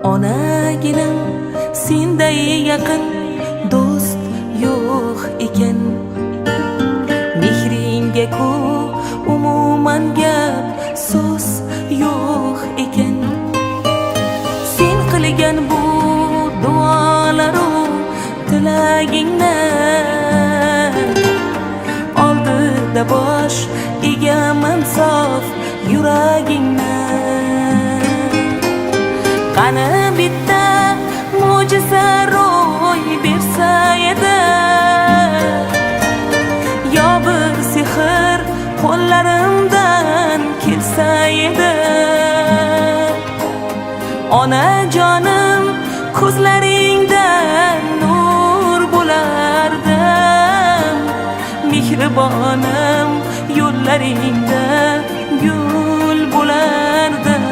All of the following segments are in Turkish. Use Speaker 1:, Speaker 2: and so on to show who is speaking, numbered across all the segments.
Speaker 1: Onaginim senday yaqin do'st yo'q ekan. Mehringga ku umuman gap so'z yo'q ekan. Sen qilgan bu duolaru tilagingni oldida bosh egaman sof yuragingni. Qani bitta mo'jiza ro'y bersa edi, yo bir sehr qo'llarimdan kelsa edi. Onajonim ko'zlaringdan nur bo'lardim, mehribonim yo'llaringda gul bo'lardim.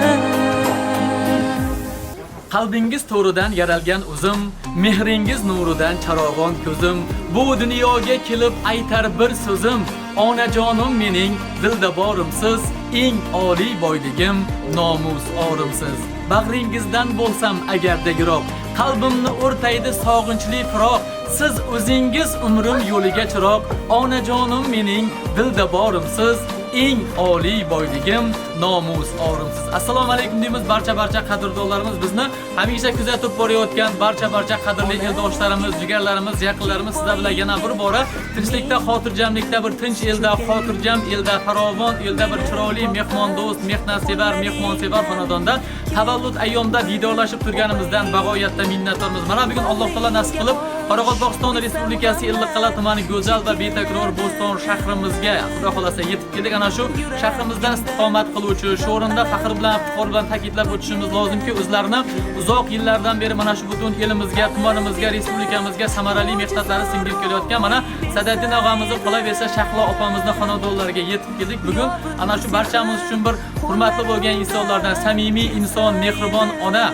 Speaker 2: Qalbingiz to'ridan yaralgan o'zim, mehringiz nuridan charog'on ko'zim. Bu dunyoga kelib aytar bir so'zim, onajonim mening dilda borimsiz, eng oliy boyligim nomus orimsiz. Bag'ringizdan bo'lsam agarda yiroq, qalbimni o'rtaydi sog'inchli firoq. Siz o'zingiz umrim yo'liga chiroq, onajonim mening dilda borimsiz, eng oliy boyligim nomus orimsiz. Assalomu alaykum deymiz barcha qadrdonlarimiz, bizni hamisha kuzatib borayotgan barcha qadrli eldoshlarimiz, jigarlarimiz, yaqinlarimiz sizlar bilan yana bir bora tinchlikda, xotirjamlikda, bir tinch elda, xotirjam elda, farovon elda, bir chiroyli mehmondo'st, mehnatsevar, mehmonsevar xonadonda tavallud ayyomda diydorlashib turganimizdan bag'oyatda minnatdormiz. Mana bugun Alloh taolo nasib qilib Qoraqalpog'iston Respublikasi Ellikqal'a tumani go'zal va betakror Bo'ston shahrimizga xudo xolasa yetib keldik. Ana shu shahrimizdan istiqomat qiluvchi, shu o'rinda faxr bilan, iftixor bilan ta'kidlab o'tishimiz lozimki, o'zlarini uzoq yillardan beri mana shu butun elimizga, tumanimizga, respublikamizga samarali mehnatlari singib kelayotgan mana Sadaddin og'amizni qolaversa Shahlo opamizni xonadonlariga yetib keldik. Bugun ana shu barchamiz uchun bir hurmatli bo'lgan insonlardan, samimiy inson, mehribon ona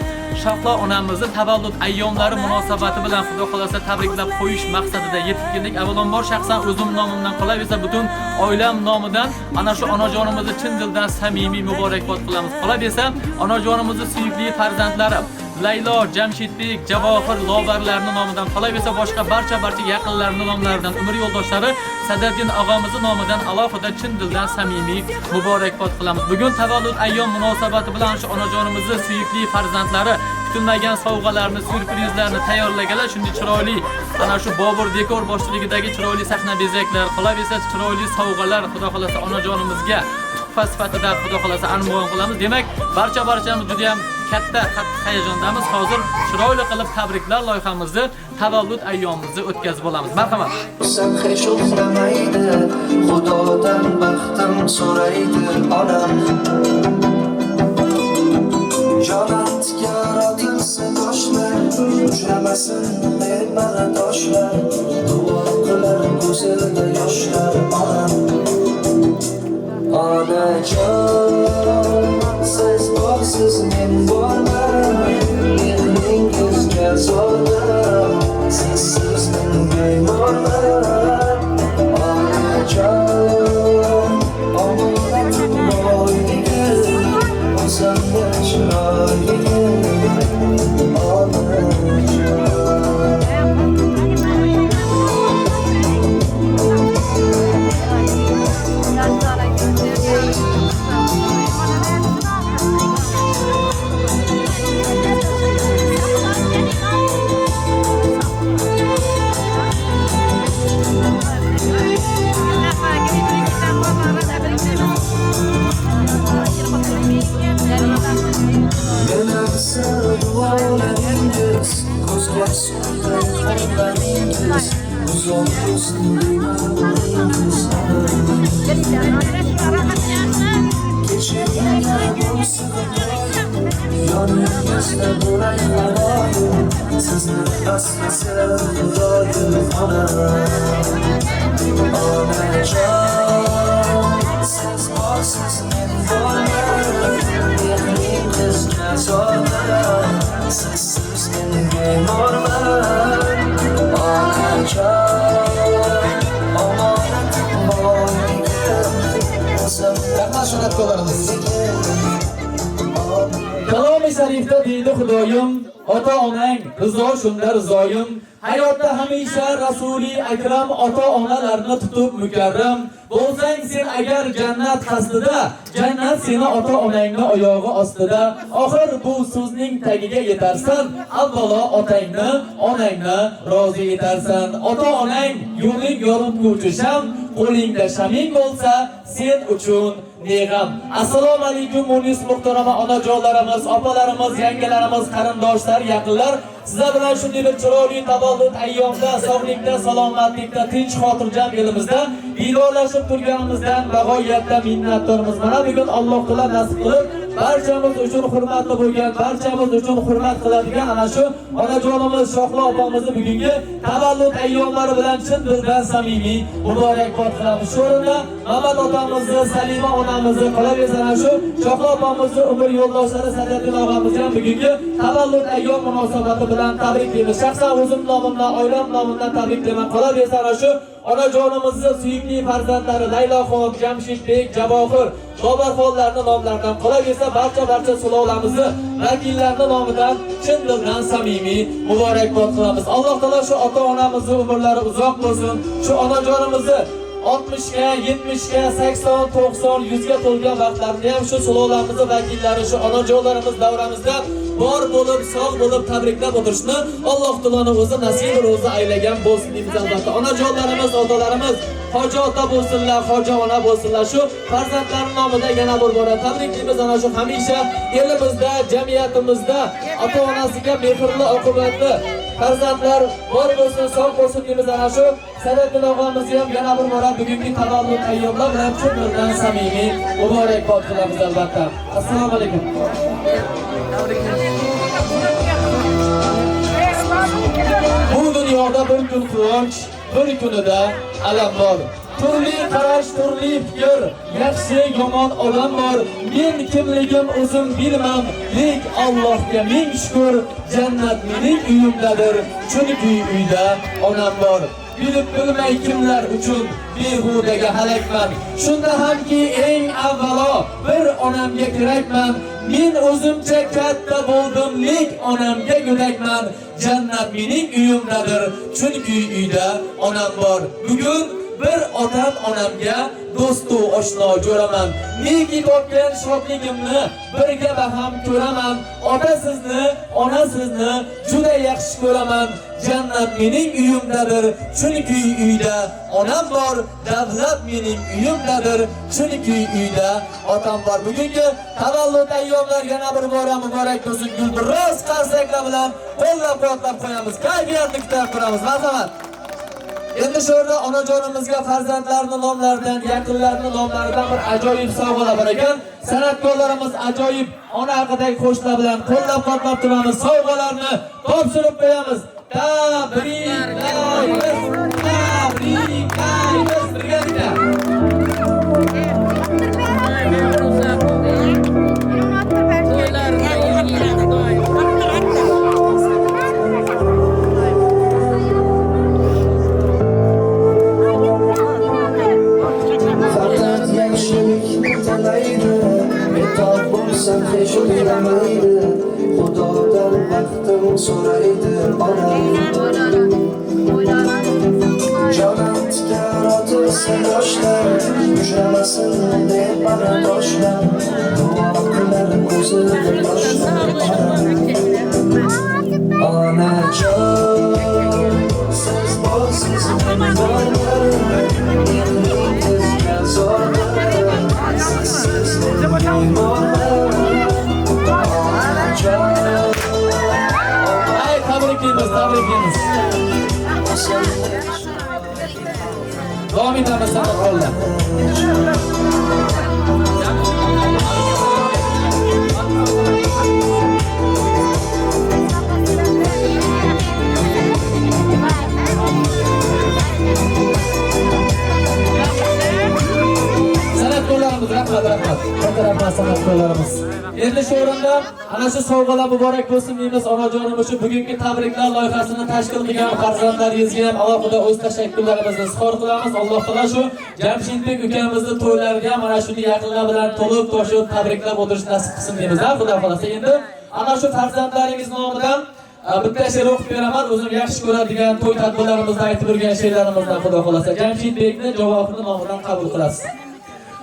Speaker 2: Shahlo onamizni tavallud ayyomlari munosabati bilan xudo xolasa tabriklab qo'yish maqsadida yetib keldik. Avvalambor shaxsan o'zim nomimdan qolaversa butun oilam nomidan ana shu onajonimizni chin dildan samimiy muborakbod qilamiz. Qolaversa onajonimizning suyukli farzandlari Laylo, Jamshidbek, Javohir, Lobarlarning nomidan, qolaversa boshqa barcha yaqinlarining nomlaridan, umr yo'ldoshlari Sadaddin og'amizni nomidan alohida chin dildan samimiy muborakbod qilamiz. Bugun tavallud ayyom munosabati bilan shu onajonimizning suyukli farzandlari kutilmagan sovg'alarni, syurprizlarni tayyorlaganlar. Shunday chiroyli ana shu Bobur dekor boshchiligidagi chiroyli sahna bezaklar, qolaversa chiroyli sovg'alar xudo xolasa onajonimizga tuhfa sifatida xudo xolasa anmon qilamiz. Demak, barchamiz juda ham katta hayajondamiz. Hozir chiroyli qilib tabriklar loyihamizni, tavallud ayyomimizni o'tkazib olamiz. Marhamat.
Speaker 3: Sen hech uxlamaydi, Xudodan baxtim so'raydi onam. Jonatga yaratilsa toshlar, uchramasin bedbag'a toshlar. Duo qilar ko'zida yoshlar onam. Onajon, siz borsiz men borman, mehningizga zo'rman, sizsiz men bemorman. Onajon, omonatim boyligim, o'zimga chiroyligim, onajon.
Speaker 4: hadisda deydi Xudoyim, ota-onang rizo shunda rizoyim. Hayotda hamisha Rasuli akram ota-onalarni tutib mukarram. Bo'lsang sen agar jannat qasdida, jannat seni ota-onangni oyog'i ostida. Oxir bu so'zning tagiga yetarsan, avvalo otangni, onangni rozi etarsan. Ota-onang yo'ling yoritguvchi sham, qo'lingda shaming bo'lsa, sen uchun neg'am. Assalomu alaykum munis muhtarama onajonlarimiz, opalarimiz, yangalarimiz, qarindoshlar, yaqinlar. Sizlar bilan shunday bir chiroyli tavallud ayyomda, sog'likda, salomatlikda, tinch xotirjam elimizda vidolashib turganimizdan bag'oyatda minnatdormiz. Mana bugun Alloh taolo nasib qilib, barchamiz uchun hurmatli bo'lgan, barchamiz uchun hurmat qiladigan ana shu onajonimiz Shohlo opamizni bugungi tavallud ayyomlari bilan chin dildan samimiy muborakbod qilamiz. Shu o'rinda Mamad otamizni, Salima onamizni, qolaversa ana shu Shohlo opamizni umr yo'ldoshlari Sadaddin og'amizni ham bugungi tavallud ayyom munosabati bilan tabriklaymiz. Shaxsan o'zim nomimdan, oilam nomidan tabriklayman. Qolaversa ana shu onajonimizni suyukli farzandlari Layloxon, Jamshidbek, Javohir, Bobarxonlarning nomlaridan qolaversa barcha sulolamizni vakillarining nomidan chin dildan samimiy muborakbod qilamiz. Alloh taolo shu ota-onamizni umrlari uzoq bo'lsin. Shu onajonimizni 60 ga, 70 ga, 80, 90, 100 ga to'lgan vaqtlarida ham shu sulolamizni vakillari, shu onajonlarimiz davramizda bor bo'lib, sog' bo'lib tabriklab o'tirishni Alloh taoloning o'zi nasib ro'zi aylagan bo'lsin deymiz albatta. Onajonlarimiz, otalarimiz hoji ota bo'lsinlar, hoji ona bo'lsinlar. Shu farzandlarning nomidan yana bir bora tabriklaymiz. Ana shu hamisha elimizda, jamiyatimizda ota-onasiga mehrli, oqibatli farzandlar bor bo'lsin, sog' bo'lsin deymiz. Ana shu Sadaddin og'amizni ham yana bir bora bugungi tavallud ayyomlar bilan chin dildan samimiy muborakbod qilamiz albatta. Assalomu alaykum. Bu dunyoda bir kun quvonch, bir kunida alam bor. Turli qarash, turli fikr, yaxshi, yomon olam bor. Men kimligim o'zim bilmam, lek Allohga ming shukr, jannat mening uyimdadir. Chunki uyda onam bor. Bilib bilmay kimlar uchun behudaga halakman. Shunda hamki eng avvalo bir onamga kerakman. Men o'zimcha katta bo'ldim, lek onamga go'dakman. Jannat mening uyimdadir, chunki uyda onam bor. Bugun bir otam onamga do'stu oshno jo'raman. Neki topgan shodligimni birga baham ko'raman. Ota sizni, ona sizni juda yaxshi ko'raman. Jannat mening uyimdadir, chunki uyda onam bor. Davlat mening uyimdadir, chunki uyda otam bor. Bugungi tavallud ayyomlar yana bir bora muborak bo'lsin. Gulbiroz qarsaklar bilan qo'llab-quvvatlab qo'yamiz. Kayfiyatli kutib turamiz. Marhamat. Endi shu yerda onajonimizga farzandlarining nomlaridan, yaqinlarining nomlaridan bir ajoyib sovg'alar bor ekan. San'atkorlarimiz ajoyib ona haqidagi qo'shiqlar bilan qo'llab-quvvatlab turamiz. Sovg'alarni topshirib qo'yamiz. Tabriklaymiz. Birgalikda.
Speaker 3: Sen peşi bilemeydi, Xudodan baxtim so'raydi onam. Jonim tikar otilsa yoshlar, ushlamasin deb bana toshlar. Duo qilar ko'zida yoshlar onam. Onajon, siz borsiz men borman. Endi bizga zo'rman, sizsiz men borman.
Speaker 4: Ay, tabriklaymiz. Davom etamiz san'atkorlar. San'atkorlarimiz, rahmat. Rahmat san'atkorlarimiz. Endi shu o'rinda ana shu sovg'alar muborak bo'lsin deymiz. Onajonimiz shu bugungi tabriklar loyihasini tashkil qilgan farzandlaringizga ham alohida o'z tashakkurlarimizni izhor qilamiz. Alloh taolo shu Jamshidbek ukamizni to'ylariga ham mana shunday yaqinlar bilan to'lib toshib tabriklab o'tirish nasib qilsin deymiz. Xudo xolasa endi Ana shu farzandlaringiz nomidan bitta she'r o'qib beraman. O'zim yaxshi ko'radigan to'y tadbirlarimizda aytib yurgan she'rlarimizdan Xudo xolasa Jamshid Bekni Javohirni nomidan qabul qilasiz.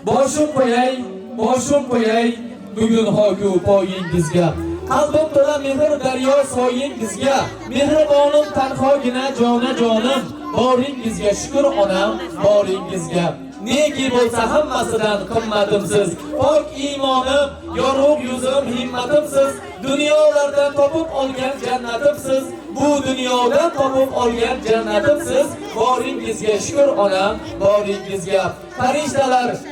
Speaker 4: Boshim qo'yay bugun hoku poyingizga. Qalbim to'la mehr daryo soyingizga. Mehribonim tanhogina jonim. Boringizga shukr onam, boringizga. Neki bo'lsa hammasidan qimmatimsiz. Pok imonim, yorug' yuzim, himmatimsiz. Dunyolardan topib olgan jannatimsiz. Bu dunyodan topib olgan jannatimsiz. Boringizga shukr onam, boringizga.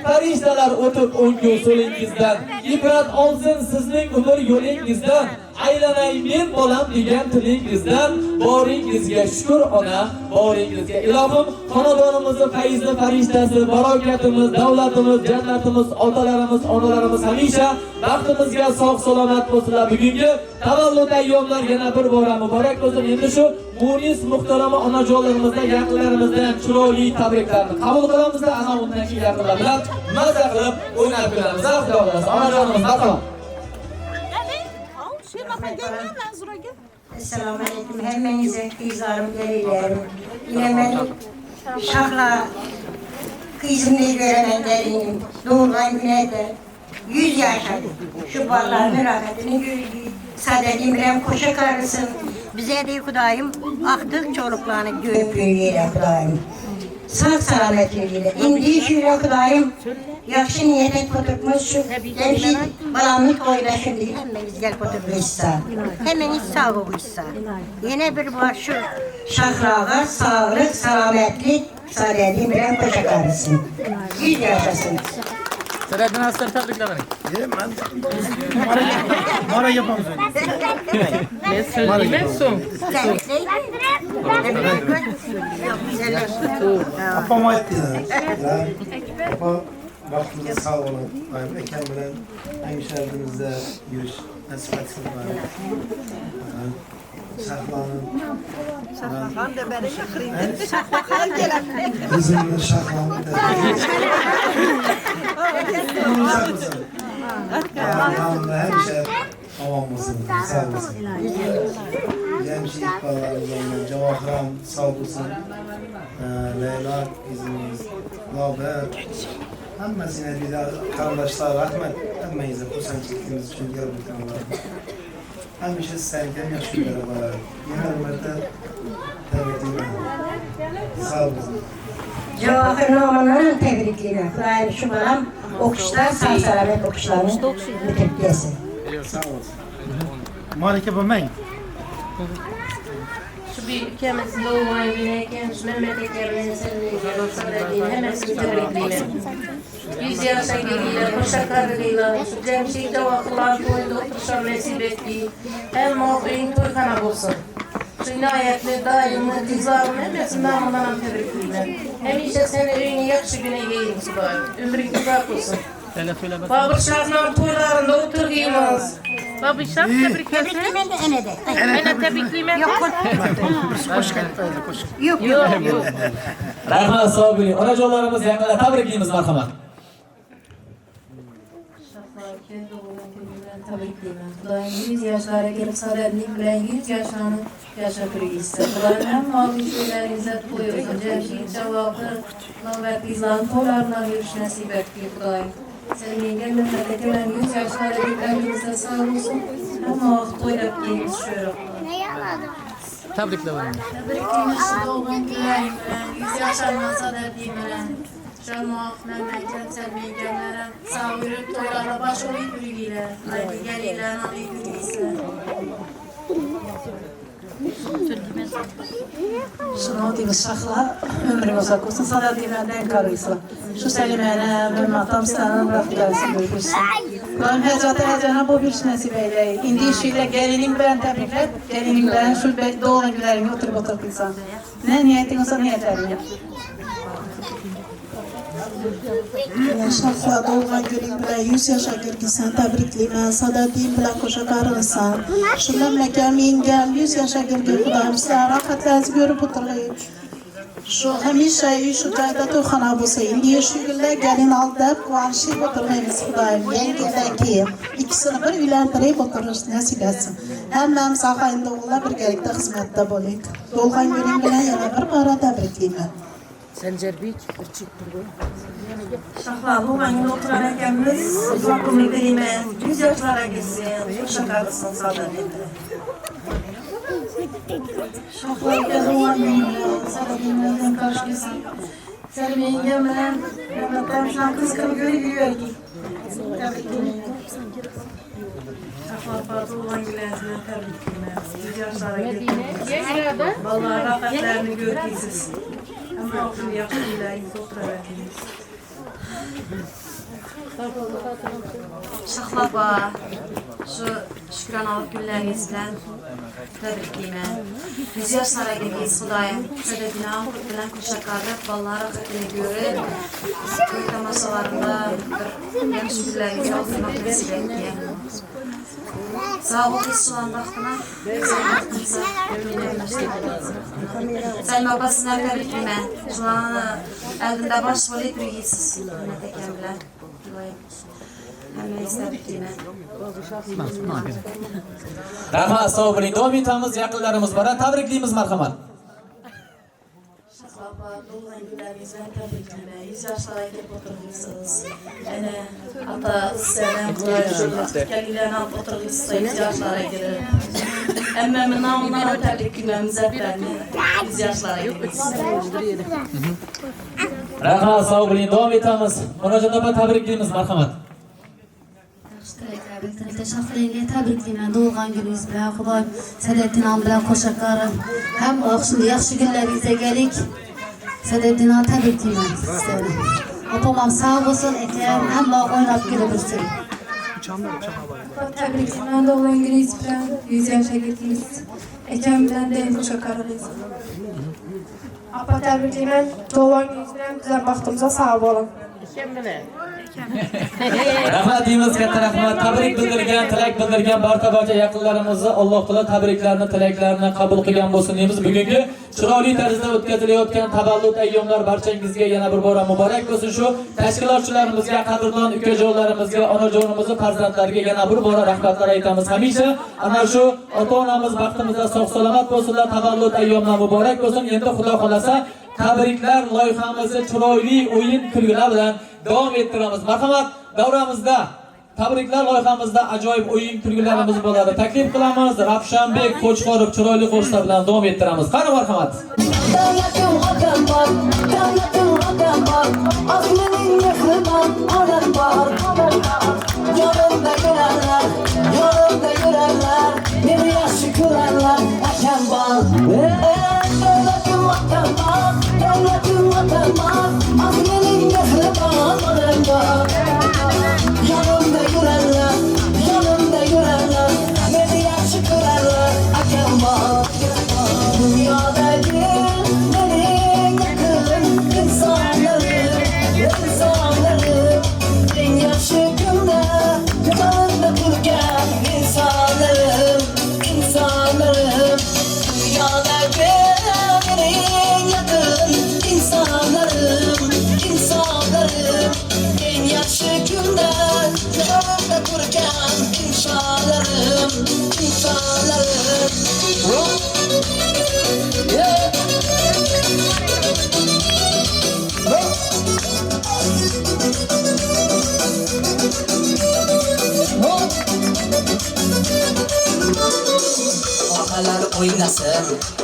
Speaker 4: Farishtalar o'tib o'ngu so'lingizdan. Ibrat olsin sizning umr yo'lingizdan. Aylanay men bolam degan tilingizdan. Boringizga shukr ona, boringizga. Ilohim xonadonimizni fayzli farishtasi, barokatimiz, davlatimiz, jannatimiz, otalarimiz, onalarimiz hamisha baxtimizga sog' salomat bo'lsinlar. Bugungi tavallud ayyomlar yana bir bora muborak bo'lsin. Endi shu munis muhtarama onajonlarimizdan, yaqinlarimizdan chiroyli tabriklarni qabul qilamiz va ana undan keyin yaqinlar bilan maza qilib o'ynab beramiz. Xudo xolasa onajonimiz marhamat.
Speaker 5: Esselamu Aleyküm. Hemmenize kızlarım, gelilerim. Yine benim şahla kızımı göremen gelinim. Doğrudan güne de 100 yaşadım. Şu ballarının rahmetini gördüm. Sadedim bilem koşa karısın. Bize de kudayım, aktık çoluklarını görüp görüyle kudayım. Sağ selamet görüyle. İndi şöyle kudayım. Yaxşı niyetle oturmuş şu Cemşid balamın toyla şimdi hemmeniz gel oturmuşsa. Hemmeniz sağ olmuşsa. Yine bir var şu şahrağa sağlık, selametlik, saadetli bilen koşa karısın. 100 yaşasın.
Speaker 2: Selahattin Aslan tabrikler beni.
Speaker 6: Mara yapamaz.
Speaker 2: Ne söyleyeyim son?
Speaker 6: Apama ettiler. Apa vaktinize sağ olun. Ekem bilen hemşehrimizde yürüyüş nasip etsin bari. Şahlanın.
Speaker 7: Şahlan da beni yakırayım. Şahlan gelen.
Speaker 6: Kızımın şahlanı da. Olacak mısın? Allah'ın hemşehrim olmasın. Sağ olasın. Cemşid ballarımızdan Cevahram sağ olsun. Leyla kızımız. Laber. Hemmesine bir de kardeşler rahmet. Hemmenize kusan çektiğimiz için gördük Allah'ım. Hemşe sevgim yaşıyorlar bana. Yine hürmette tebrik ederim. Sağ olun.
Speaker 5: Cevahir Noman'ın tebrikliğine. Kudayım şu balam okuşlar, sağ selamet okuşlarını bitirtlesin.
Speaker 6: Sağ olun. Marike Bömeyn.
Speaker 8: Şu bir ülkemizin doğumayı bilirken, şu memleketlerinin sevdiğini hemesini tebrikleyeyim. 100 yaşa geliyle, koşa karılıyla, şu Cemşid'de vakılar koydu, oturuşan nasip ettiği, hem muhabbin toykana bulsun. Şu inayetli, daimi, kızlarımın hemesinden ondan tebrikleyeyim. Hem işte seni öyünü yakşı güne gelin subay, ömrün güzel olsun. Babur Şah'ın toylarında oturduğumuz. Babur Şah tebriklesin.
Speaker 5: Tebriklemen de ene de.
Speaker 8: Ene tebriklemen de.
Speaker 5: Yok.
Speaker 8: Yok.
Speaker 4: Rahmat sağ olun. Onajonlarimiz yaqinlar tabriklaymiz marhamat.
Speaker 8: Kendi oğlan gününden tabrikleyeyim. Kudayım 100 yaşlara gelip saadetlik bilen 100 yaşlarını yaşatır gitsin. Kudayım hem mavi şeyler izzet koyuyorsun. Cemşid, Cevahir, Navber kızların toylarına yürüyüş nasip etti Kudayım. Senin gelmekte gelen 100 yaşlara gelip elimizde sağ olsun. Hem vakit toylap gelip şöyle.
Speaker 2: Tabrikler beni.
Speaker 8: Tebrikleymiş doğum günlerim bilen 100 yaşlarına saadetliğim bilen. Şalmak, memleket, sevmeyi gömlerem. Sağ yürüp toylara baş olayı yürüyle. Haydi geliyle, nalı yürüyse.
Speaker 7: Şunu diyiniz şahla, ömrüm uzak olsun, sana dinlerden karıysa. Şu selimene, benim atam senin raflarısın görürsün. Ben hecata bu bir nasip eyleyin. İndi işiyle gelinim ben tebrikler, gelinim ben şu doğum günlerini oturup kılsan. Ne niyetin olsa niyetlerini yap.
Speaker 9: Şahla doğma günün bilen 100 yaşa girgisen tebrikliyim. Saadetliğim bilen koşa karılsan. Şu memlekem ingel 100 yaşa girgin kudayım. Sıra rakatlarınızı görüp oturayım. Şu hamisha şu joyda to'yxona bo'lsa, endi shu yillar gelin aldı, quvonishib o'tirmaymiz Xudoyim. Yangi yildan keyin ikkisini bir uylantirib o'tirish nasib etsin. Hammamiz og'ayni o'g'illar birgalikda xizmatda bo'laylik. To'lg'an yo'ling bilan yana bir bora tabriklayman.
Speaker 5: Şahlar bu aynı oturan ekemiz, uzaklığı vereyim, 100 yaşlara gitsin, şakarlısın sadedinde.
Speaker 7: Şahlar gelin sadedinlerden karşı gelsin. Selmi'nin yemeğen, Mehmet'ten şu an kızgın görüp yürüyor ki.
Speaker 5: Şahlar bazı olan gülenizden tebrikleyin, 100 yaşlara gitsin. Vallahi rahmetlerini görkesiz. Ama 30 yaşlarıyla oturan ekemiz.
Speaker 10: Şahlaba, şu şükranalık günleriniz bilen təbrikliyim. 100 yaşlara gidiyiz Xudayım. Səbəbinə bilen koşakardık, ballara xətini görüb, köy tamaşalarında bir yaxşı günlərinizi oxumaq nəsib etdi. Sağ ol, biz sulan vaxtına, güzel vaxtınıza Səlim Abba sizdən təbrikliyim. Sulanı əlində baş volit büyüyüsüz. Hürmət əkən bilən. Həmə istəbrikliyim.
Speaker 4: Rahmat, sağ olun. Davom etamiz, yaqinlarimiz bor. Tabriklaymiz, marhamat.
Speaker 5: Şahlaba, doğulan günlerinizden tebrikleyin. 100 yaşlara gelip oturmuşsunuz. Yani hatta sizlerden gelirlerini alıp oturmuşsunuz 100 yaşlara gelip. Emmemin namına tebrikleyin, müzefferini 100 yaşlara gelip.
Speaker 4: Rahmat, sağ olun. Davom etamiz. Murojaat opa tabriklaymiz, marhamat.
Speaker 10: Şahlayınca təbrikliyim, doğulğan gününüz bilen, Xudoy Sədəddin Han bilen koşakarım. Hem yaxşı günlərinizə gəlik, Sədəddin Han təbrikliyim sizləri. Apamam sağ olsun, ekləyəm, hem oynab güləbilsin.
Speaker 7: Təbrikliyim, doğulan gününüz bilen, 100 yaşa gittiniz. Ekem bilen deyim koşakarınız. Apa təbrikliyim, doğulan gününüz bilen, güzel vaxtımıza sağ olun.
Speaker 4: Rahmat deymiz, katta rahmat. Tabrik bildirgan, tilak bildirgan barcha yaqinlarimizni Alloh taolo tabriklarini, tilaklarini qabul qilgan bo'lsin deymiz. Bugungi chiroyli tarzda o'tkazilayotgan tavallud ayyomlar barchangizga yana bir bora muborak bo'lsin. Shu tashkilotchilarimizga, qadrdon ukajonlarimizga, onajonimizning farzandlariga yana bir bora rahmatlar aytamiz. Hamisha ana shu ota-onamiz baxtimizda sog'-salomat bo'lsinlar, tavallud ayyomlar muborak bo'lsin. Endi Xudo xolasa tabriklar loyihamizni chiroyli o'yin kulgilar bilan davom ettiramiz. Marhamat, davramizda tabriklar loyihamizda ajoyib o'yin kulgilarimiz bo'ladi. Taklif qilamiz, Ravshanbek Qo'chqorov chiroyli qo'shiqlar bilan davom ettiramiz. Qani marhamat.
Speaker 1: Davlatim otam bor, davlatim otam bor, aslining mehriban onam bor. Yonimda yurarlar, meni yaxshi ko'rarlar, akam bor. Davlatim otam bor, aslining mehriban onam bor. Yonimda yurarlar, meni yaxshi ko'rarlar, akam bor. Dünyadaki benim yakın insanlarım en yaxshi kunda yanımda turgan insanlarım Dünyadaki benim yakın insanlarım en yaxshi kunda yanımda turgan insanlarım Yeah.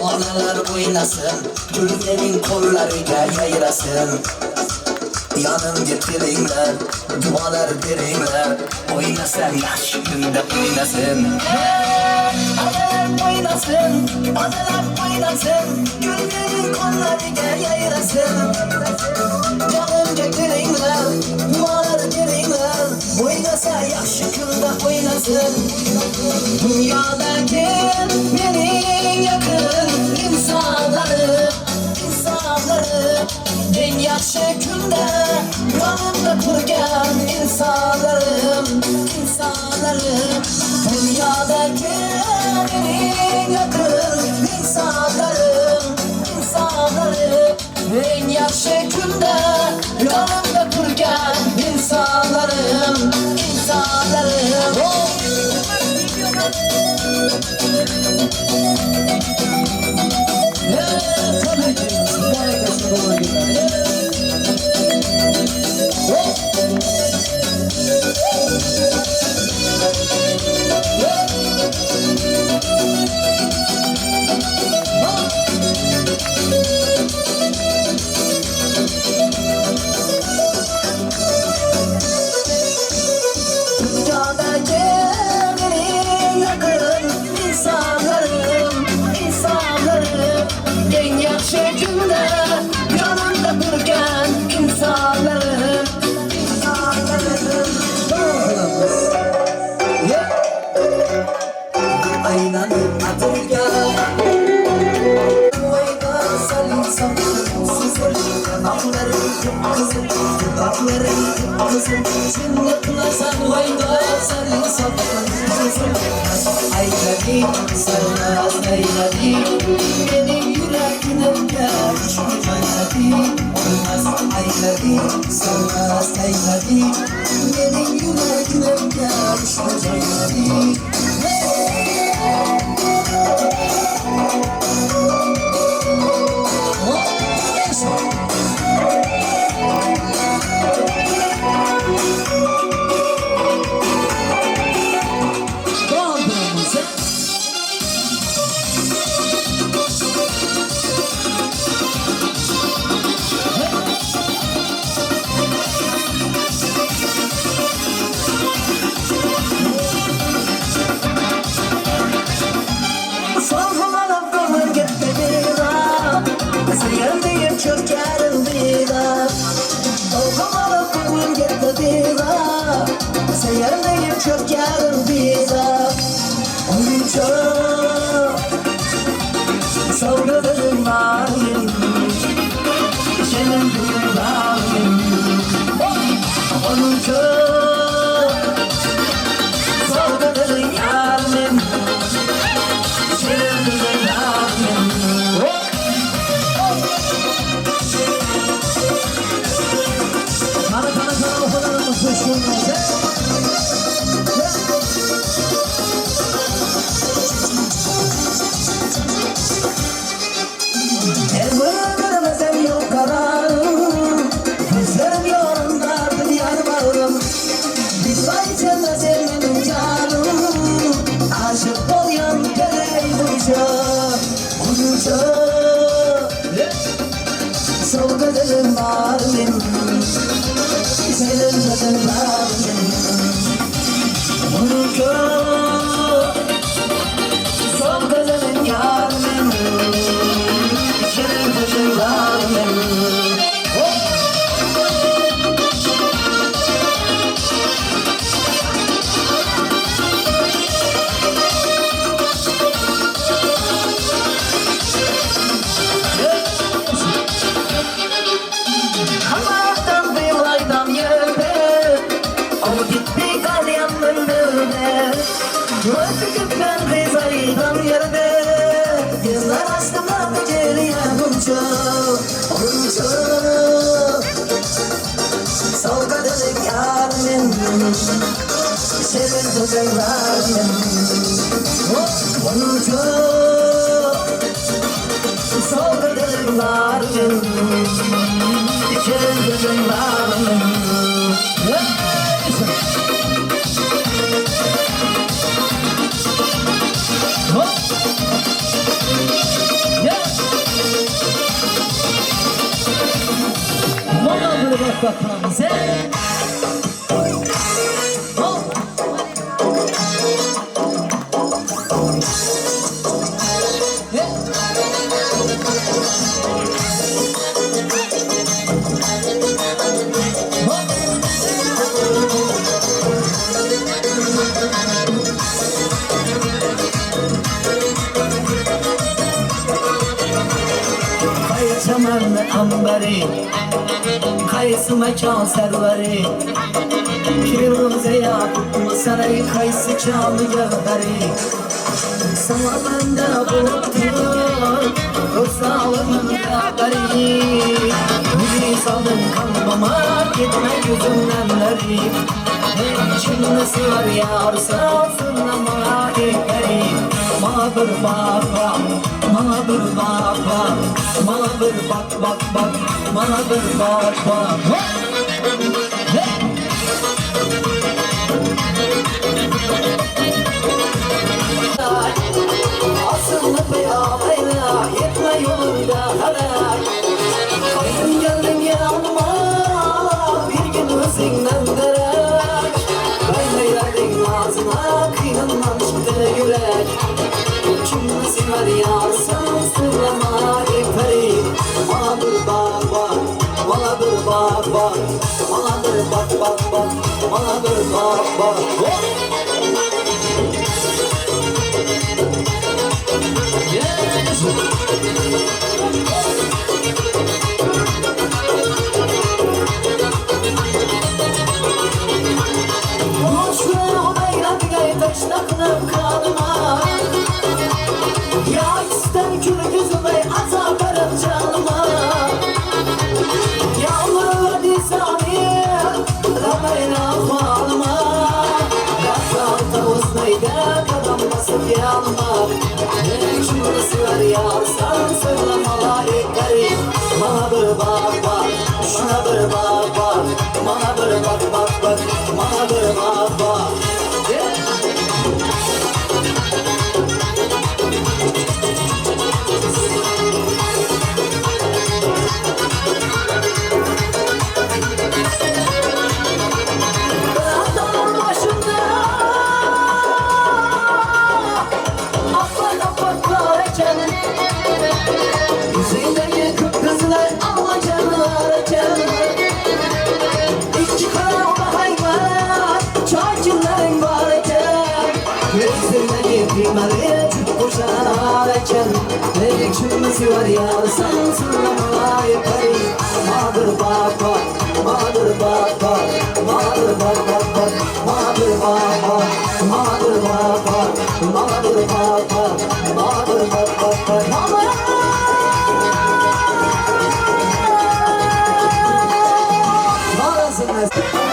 Speaker 1: Onalar oynasın, güllerin kollarıyla yayrasın. Yanımda biringler, dualar biringler, oynasa yaxshi kunda oynasın. Analar oynasın, güllerin kollarıyla yayrasın. Yanımda biringler, dualar biringler, oynasa yaxshi kunda oynasın. Dünyadaki benim yakın insanlarım en yaxshi kunda yanımda turgan insanlarım Dünyadaki benim yakın insanlarım Kayısı mekan serveri Firuze yapma saray kayısı çalı gövderi Sana bende buluttur Ruhsağlığın kaderi Müziği saldım kanmama Gitme gözümden leri Şimdi sığar yarsa Sırlama ekleri Mağdur baba Mağdur baba Mağdur bak bak bak Mağdur baba Aslında beyazayla Yetme yolunda hala Kayın geldin yanıma Bir gün özünden derek Kaynayardın ağzına Kıyınlan çıktı yürek Şimdi sever yarsan Sırlama ekperi Mağdur baba Mağdur baba Mağdur bak bak bak Mağdur baba Boşluğu bayrak taşlaklarım kalıma. Ya ister kül yüzüme atarım canıma. Yağmur disani ramayna falıma. Rasal tavusnayda kadam basıp yanma. Şunu sıvar yarsan söyleme layıkları. Bana bir bak bak, şuna bir bak bak. Bana bir bak bak bak, bana bir bak bak. Dağın başında apar apar varken yüzündeki kıpkızlar almacalarken İki kara hayvan çarşıların varken yüzündeki kıymaları koşarken ne ekşimiz var ya sansınlama yaparım Mağdur bak bak, mağdur bak bak, mağdur bak bak bak, mağdur bak bak, mağdur bak bak, mağdur bak bak, mağdur bak bak bak, mağdur. Mağdursun mesela.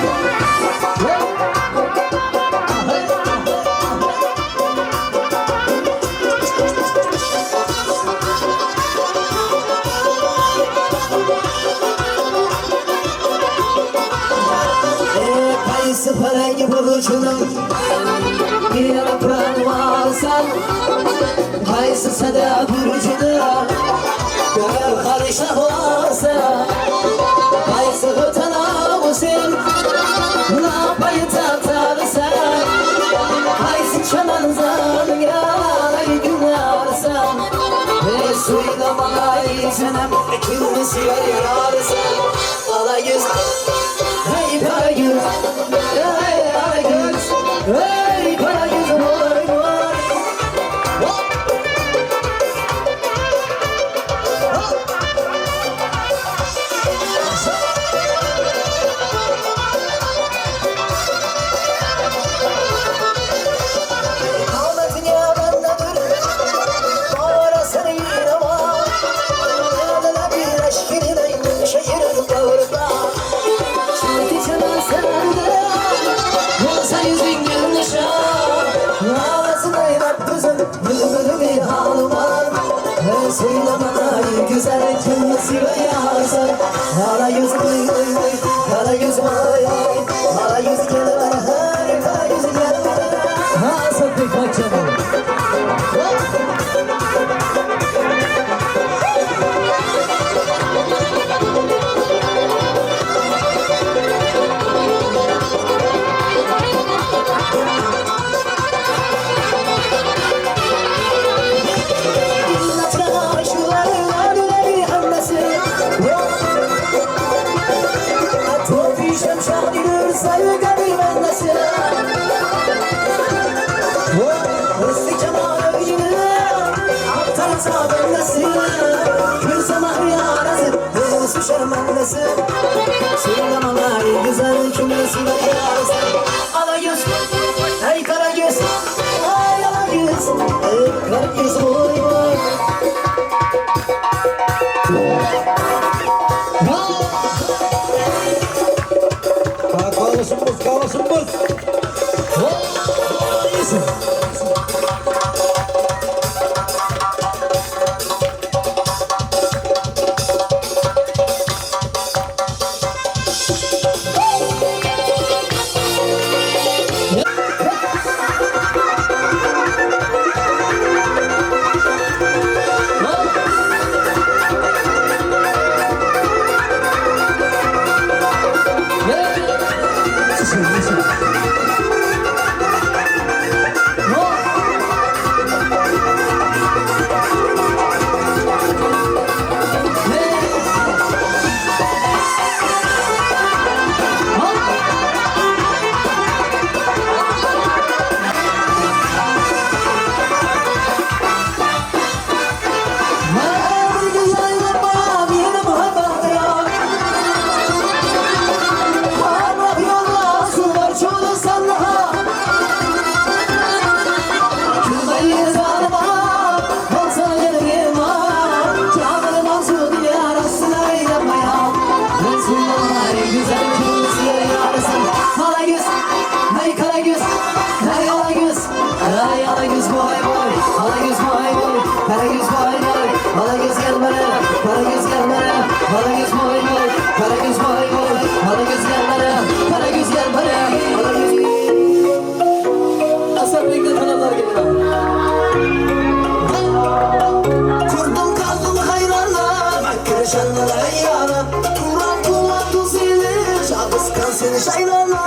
Speaker 1: Kayısı parangi bulucunum bir yaprağın varsan Kayısı sada burucuna göğer karışa varsa Kayısı hıtana musin napayı tatarsan Kayısı çamanızan yanayı günarsan Ve suyla bana izinem kimisi yararsan Ala yüz hey para yüz hey para yüz hey para yüz var var Ahmet'in yamandadır Bağırasın yine var Adına bir aşkının şehrin bağırda Şimdi canın sende Olsa yüzün gülüşe Ağlasın ayıp kızım Bülbülü bir halı var Her söylemana güzel kırmızı ve yazar Kara yüz oy oy oy Kara yüz oy oy Kara yüz gel bana hey Kara yüz gel bana Ha sattık kaçamam Söylemalar güzel cümlesi ve yarısı Ala yüz, ey kara yüz Ay ala yüz, ey kara yüz oy oy Kalasın buz Karagöz moy moy, Karagöz moy moy, Karagöz gel bana, Karagöz gel bana. Asabek'te tanımlar geliyor. Kurdum kaldım hayranla, Kırşanlara yana. Turan turan tuzeli, Şabıskan seni şayrana.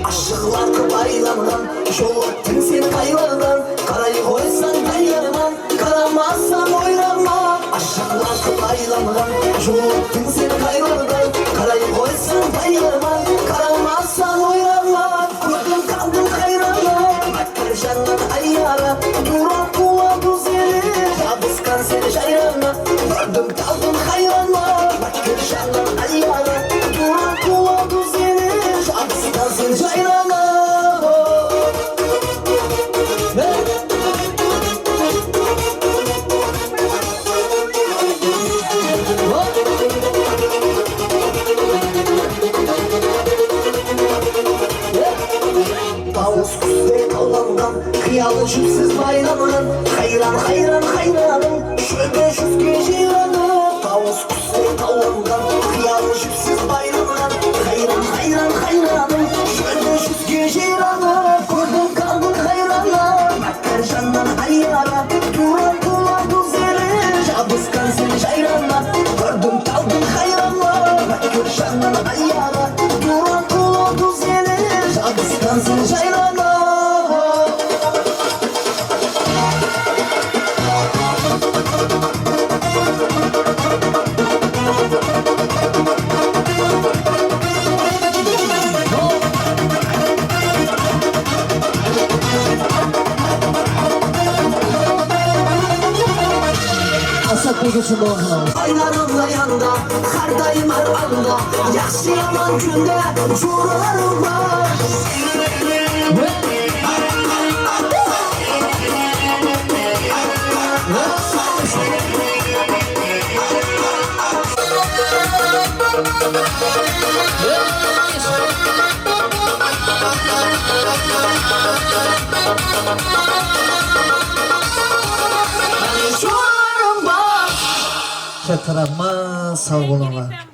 Speaker 1: Aşıklar kıbaylangan, şoğuttun seni kayvardan. Karayı koysan kayarman, karamazsan oynarman. Aşıklar kıbaylangan, şoğuttun seni kayvardan. Karayı koysan kayarman, karamazsan oynarman. Kurdum kaldım hayranlar, Kırşanlar ayyara. Duran kuva güzeli, Şabıskan seni şayrana. Kurdum kaldım hayranlar, Kırşanlar ayyara. Duran kuva güzeli, Şabıskan seni şayrana. Tavus kuste talandan, kıyalı şüpsüz bayramın. Hayran hayran hayranım, şöyle şüpke jiranım. Tavus kuste talandan, kıyalı şüpsüz bayramın. Hayran hayran hayranım, şöyle şüpke jiranım. Kurdum kaldım hayranlar, Kırşandan hayyara. Turan turan güzeli, Şabıskan seni şayrana. Kurdum kaldım hayranlar, Kırşandan hayyara. Turan turan güzeli, Şabıskan seni şayrana. Aylarımla yanda, kardayım her anda. Yaxşı yaman günde, jurlarım var. Jurlarım var. Çatırama sağ olunlar.